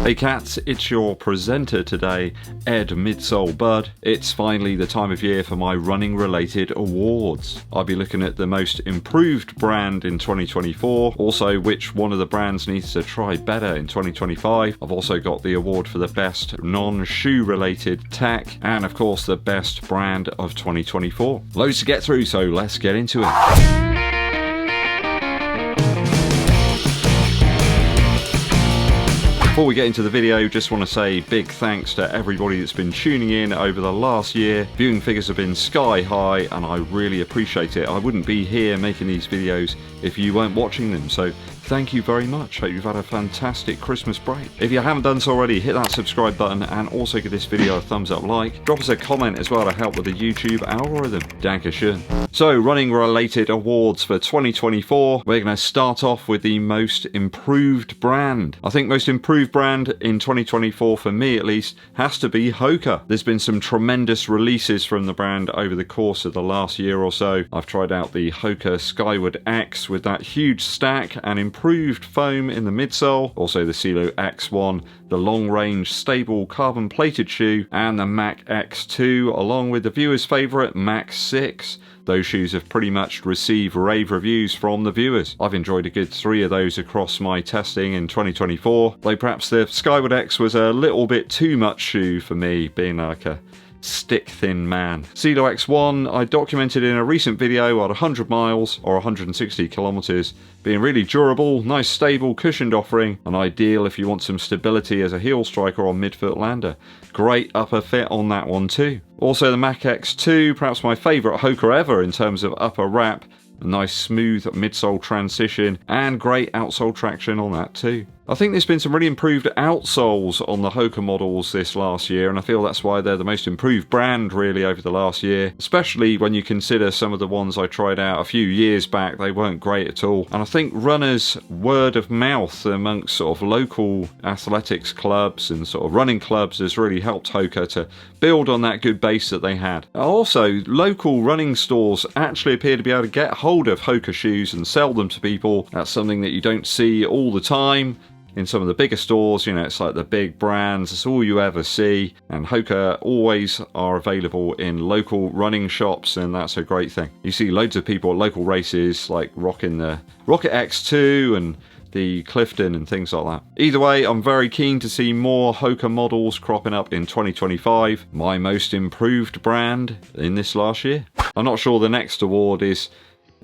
Hey cats, it's your presenter today, Ed Midsole-Bud. It's finally the time of year for my running related awards. I'll be looking at the most improved brand in 2024, also which one of the brands needs to try better in 2025. I've also got the award for the best non-shoe related tech, and of course the best brand of 2024. Loads to get through, so let's get into it. Before we get into the video, just want to say big thanks to everybody that's been tuning in over the last year. Viewing figures have been sky high and I really appreciate it. I wouldn't be here making these videos if you weren't watching them, so thank you very much. Hope you've had a fantastic Christmas break. If you haven't done so already, hit that subscribe button and also give this video a thumbs up like. Drop us a comment as well to help with the YouTube algorithm. Dankeschön. So, running related awards for 2024. We're going to start off with the most improved brand. I think most improved brand in 2024, for me at least, has to be Hoka. There's been some tremendous releases from the brand over the course of the last year or so. I've tried out the Hoka Skyward X with that huge stack and improved foam in the midsole, also the CeeLO X1, the long-range stable carbon-plated shoe, and the Mach X2, along with the viewer's favourite Mach 6. Those shoes have pretty much received rave reviews from the viewers. I've enjoyed a good 3 of those across my testing in 2024, though perhaps the Skyward X was a little bit too much shoe for me, being like a stick-thin man. CeeLO X1 I documented in a recent video at 100 miles or 160 kilometers, being really durable, nice stable cushioned offering, and ideal if you want some stability as a heel striker or midfoot lander. Great upper fit on that one too. Also the Mach X2, perhaps my favourite Hoka ever in terms of upper wrap, a nice smooth midsole transition and great outsole traction on that too. I think there's been some really improved outsoles on the Hoka models this last year, and I feel that's why they're the most improved brand really over the last year, especially when you consider some of the ones I tried out a few years back. They weren't great at all, and I think runners' word of mouth amongst sort of local athletics clubs and sort of running clubs has really helped Hoka to build on that good base that they had. Also, local running stores actually appear to be able to get hold of Hoka shoes and sell them to people. That's something that you don't see all the time. In some of the bigger stores, you know, it's like the big brands, it's all you ever see, and Hoka always are available in local running shops, and that's a great thing. You see loads of people at local races like rocking the Rocket X2 and the Clifton and things like that. Either way, I'm very keen to see more Hoka models cropping up in 2025. My most improved brand in this last year. I'm not sure the next award is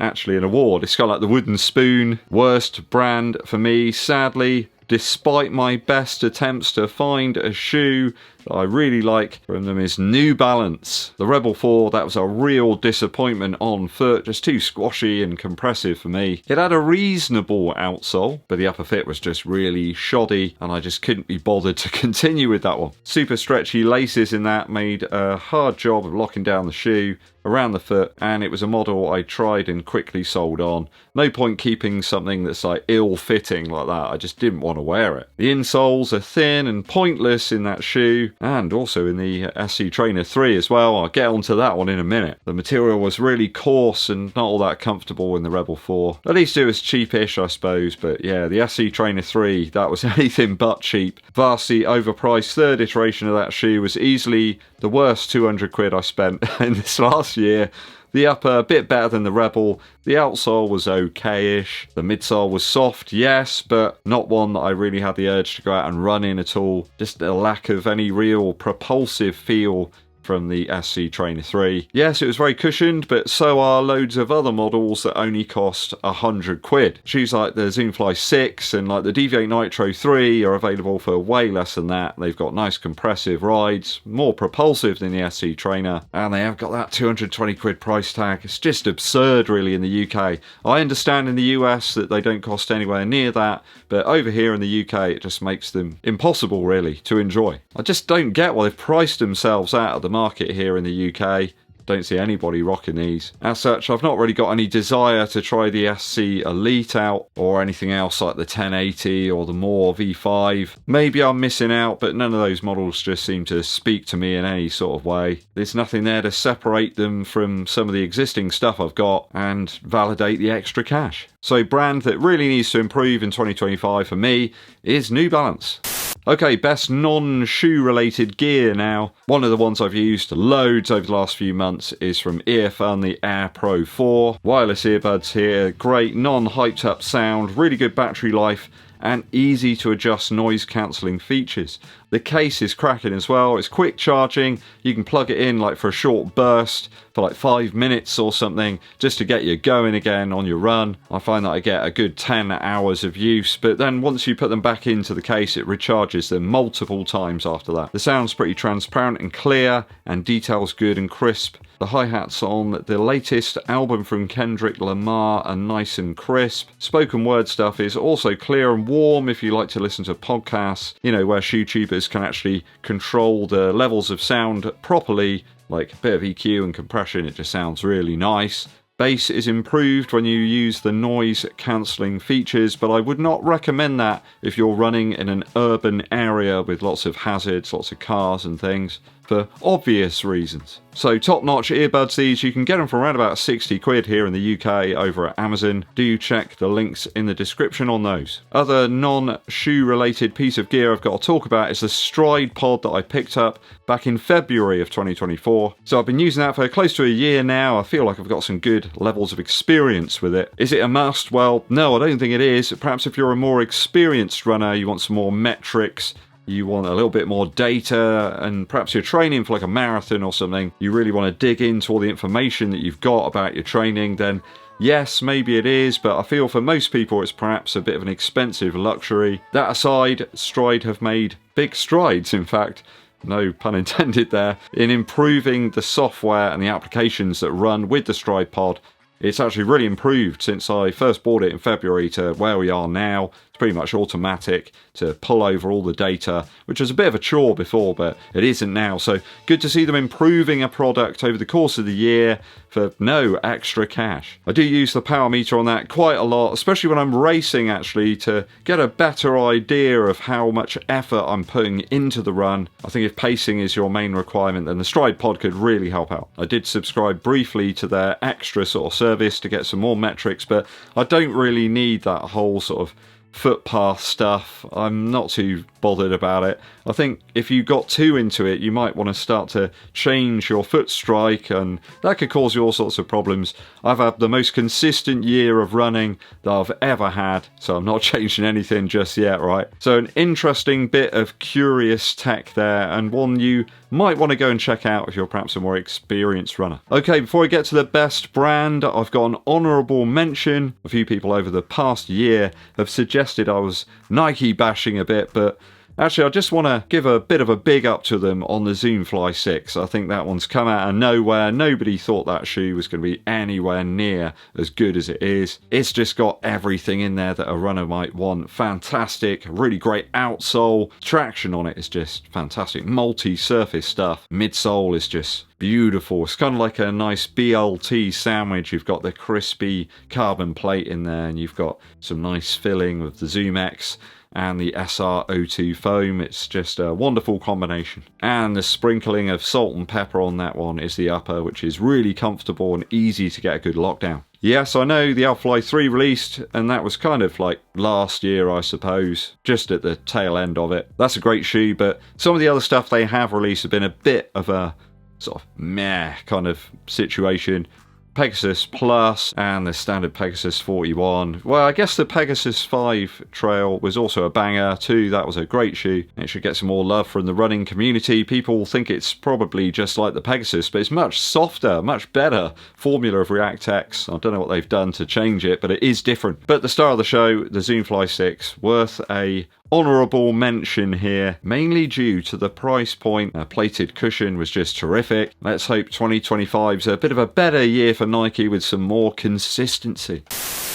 actually an award. It's kind of like the wooden spoon. Worst brand for me, sadly, despite my best attempts to find a shoe that I really like from them, is New Balance. The Rebel 4, that was a real disappointment on foot, just too squashy and compressive for me. It had a reasonable outsole, but the upper fit was just really shoddy, and I just couldn't be bothered to continue with that one. Super stretchy laces in that made a hard job of locking down the shoe around the foot, and it was a model I tried and quickly sold on. No point keeping something that's like ill-fitting like that. I just didn't want to wear it. The insoles are thin and pointless in that shoe, and also in the SC Trainer 3 as well. I'll get onto that one in a minute. The material was really coarse and not all that comfortable in the Rebel 4. At least it was cheapish, I suppose, but yeah, the SC Trainer 3, that was anything but cheap. Vastly overpriced third iteration of that shoe was easily the worst 200 quid I spent in this last year. The upper, a bit better than the Rebel. The outsole was okay-ish. The midsole was soft, yes, but not one that I really had the urge to go out and run in at all. Just a lack of any real propulsive feel from the SC Trainer 3. Yes, it was very cushioned, but so are loads of other models that only cost 100 quid. Shoes like the Zoomfly 6 and like the Deviate Nitro 3 are available for way less than that. They've got nice compressive rides, more propulsive than the SC Trainer, and they have got that 220 quid price tag. It's just absurd really in the UK. I understand in the US that they don't cost anywhere near that, but over here in the UK it just makes them impossible really to enjoy. I just don't get why they've priced themselves out of the market here in the UK. Don't see anybody rocking these. As such, I've not really got any desire to try the SC Elite out or anything else like the 1080 or the More V5. Maybe I'm missing out, but none of those models just seem to speak to me in any sort of way. There's nothing there to separate them from some of the existing stuff I've got and validate the extra cash. So brand that really needs to improve in 2025 for me is New Balance. Okay, best non-shoe related gear now. One of the ones I've used loads over the last few months is from EARFUN, the Air Pro 4. Wireless earbuds here, great non-hyped up sound, really good battery life, and easy to adjust noise cancelling features. The case is cracking as well. It's quick charging. You can plug it in like for a short burst for like 5 minutes or something just to get you going again on your run. I find that I get a good 10 hours of use, but then once you put them back into the case, it recharges them multiple times after that. The sound's pretty transparent and clear, and detail's good and crisp. The hi-hats on the latest album from Kendrick Lamar are nice and crisp. Spoken word stuff is also clear and warm if you like to listen to podcasts, you know, where shoe tubers can actually control the levels of sound properly, like a bit of EQ and compression. It just sounds really nice. Bass is improved when you use the noise cancelling features, but I would not recommend that if you're running in an urban area with lots of hazards, lots of cars and things, for obvious reasons. So top-notch earbuds these, you can get them for around about 60 quid here in the UK over at Amazon. Do check the links in the description on those. Other non-shoe related piece of gear I've got to talk about is the Stride Pod that I picked up back in February of 2024. So I've been using that for close to a year now. I feel like I've got some good levels of experience with it. Is it a must? Well, no, I don't think it is. Perhaps if you're a more experienced runner, you want some more metrics, you want a little bit more data, and perhaps you're training for like a marathon or something, you really want to dig into all the information that you've got about your training, then yes, maybe it is, but I feel for most people it's perhaps a bit of an expensive luxury. That aside, Stride have made big strides, in fact, no pun intended there, in improving the software and the applications that run with the Stride Pod. It's actually really improved since I first bought it in February to where we are now. It's pretty much automatic to pull over all the data, which was a bit of a chore before, but it isn't now. So good to see them improving a product over the course of the year for no extra cash. I do use the power meter on that quite a lot, especially when I'm racing actually, to get a better idea of how much effort I'm putting into the run. I think if pacing is your main requirement, then the Stride Pod could really help out. I did subscribe briefly to their extra sort of service to get some more metrics, but I don't really need that whole sort of footpath stuff. I'm not too bothered about it. I think if you got too into it, you might want to start to change your foot strike, and that could cause you all sorts of problems. I've had the most consistent year of running that I've ever had, so I'm not changing anything just yet, right? So an interesting bit of curious tech there, and one you might want to go and check out if you're perhaps a more experienced runner. Okay, before I get to the best brand, I've got an honourable mention. A few people over the past year have suggested I was Nike bashing a bit, but actually I just want to give a bit of a big up to them on the Zoom Fly 6. I think that one's come out of nowhere. Nobody thought that shoe was going to be anywhere near as good as it is. It's just got everything in there that a runner might want. Fantastic, really great outsole. Traction on it is just fantastic. Multi-surface stuff. Midsole is just beautiful. It's kind of like a nice BLT sandwich. You've got the crispy carbon plate in there, and you've got some nice filling with the Zoom X and the SR02 foam. It's just a wonderful combination. And the sprinkling of salt and pepper on that one is the upper, which is really comfortable and easy to get a good lockdown. Yes, I know the Alphafly 3 released, and that was kind of like last year, I suppose, just at the tail end of it. That's a great shoe, but some of the other stuff they have released have been a bit of a sort of meh kind of situation. Pegasus Plus and the standard Pegasus 41. Well, I guess the Pegasus 5 Trail was also a banger too. That was a great shoe. It should get some more love from the running community. People think it's probably just like the Pegasus, but it's much softer, much better formula of React X. I don't know what they've done to change it, but it is different. But the star of the show, the Zoom Fly 6, worth a honourable mention here, mainly due to the price point. A plated cushion was just terrific. Let's hope 2025's a bit of a better year for Nike with some more consistency.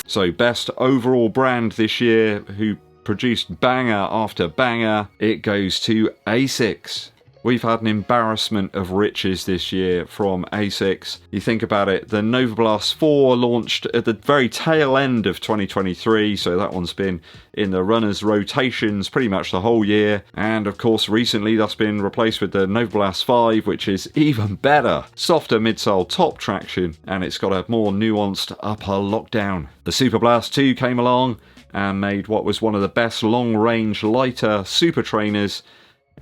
So best overall brand this year who produced banger after banger, it goes to ASICS. We've had an embarrassment of riches this year from ASICS. You think about it, the Nova Blast 4 launched at the very tail end of 2023, so that one's been in the runners' rotations pretty much the whole year. And of course, recently that's been replaced with the Nova Blast 5, which is even better. Softer midsole, top traction, and it's got a more nuanced upper lockdown. The Super Blast 2 came along, and made what was one of the best long-range lighter super trainers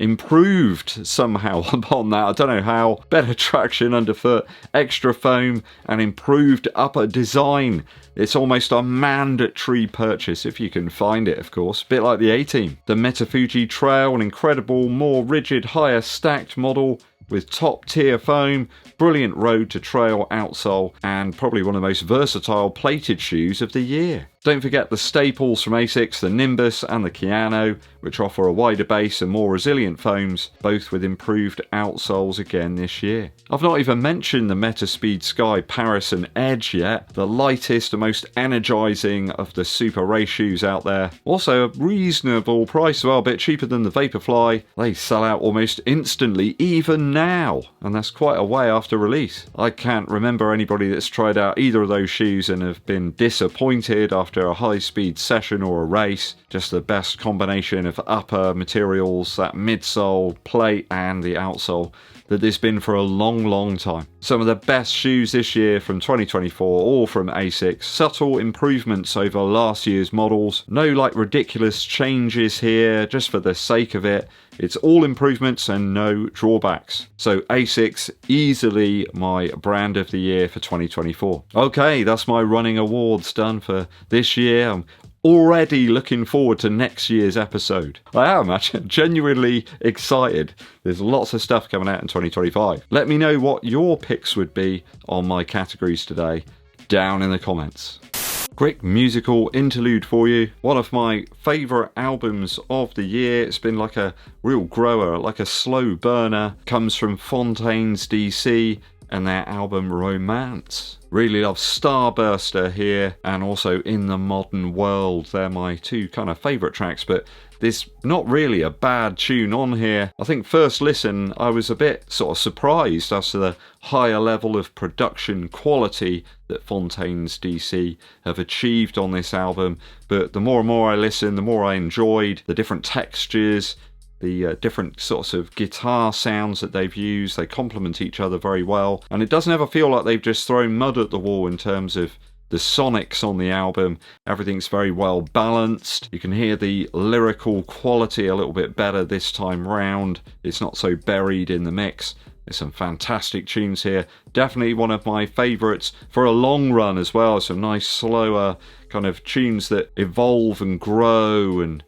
improved somehow upon that. I don't know how. Better traction underfoot, extra foam, and improved upper design. It's almost a mandatory purchase if you can find it, of course. Bit like the A-Team. The Metafuji Trail, an incredible, more rigid, higher stacked model with top tier foam, brilliant road to trail outsole, and probably one of the most versatile plated shoes of the year. Don't forget the staples from ASICS, the Nimbus and the Keanu, which offer a wider base and more resilient foams, both with improved outsoles again this year. I've not even mentioned the Metaspeed Sky Paris and Edge yet, the lightest and most energizing of the super race shoes out there. Also a reasonable price, well, a bit cheaper than the Vaporfly. They sell out almost instantly, even now, and that's quite a way after release. I can't remember anybody that's tried out either of those shoes and have been disappointed after a high-speed session or a race. Just the best combination of upper materials, that midsole, plate and the outsole that there's been for a long time. Some of the best shoes this year from 2024, all from ASICS. Subtle improvements over last year's models. No like ridiculous changes here just for the sake of it. It's all improvements and no drawbacks. So ASICS, easily my brand of the year for 2024. Okay, that's my running awards done for this year. I'm already looking forward to next year's episode. I am actually genuinely excited. There's lots of stuff coming out in 2025. Let me know what your picks would be on my categories today down in the comments. Quick musical interlude for you. One of my favourite albums of the year. It's been like a real grower, like a slow burner. Comes from Fontaines DC and their album Romance. Really love Starburster here and also In the Modern World. They're my two kind of favourite tracks, but there's not really a bad tune on here. I think first listen I was a bit sort of surprised as to the higher level of production quality that Fontaines DC have achieved on this album, but the more and more I listen, the more I enjoyed the different textures, the different sorts of guitar sounds that they've used. They complement each other very well, and it doesn't ever feel like they've just thrown mud at the wall in terms of the sonics on the album. Everything's very well balanced. You can hear the lyrical quality a little bit better this time round. It's not so buried in the mix. There's some fantastic tunes here. Definitely one of my favourites for a long run as well. Some nice slower kind of tunes that evolve and grow and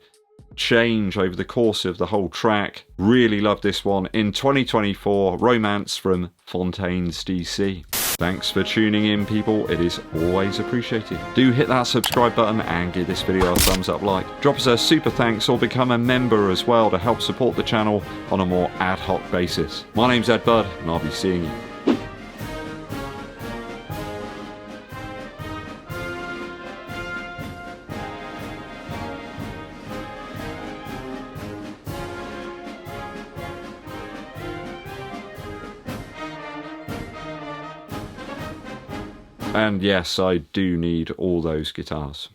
change over the course of the whole track. Really love this one in 2024. Romance from Fontaines DC. Thanks for tuning in, people. It is always appreciated. Do hit that subscribe button and give this video a thumbs up like. Drop us a super thanks or become a member as well to help support the channel on a more ad hoc basis. My name's EDDBUD and I'll be seeing you. And yes, I do need all those guitars.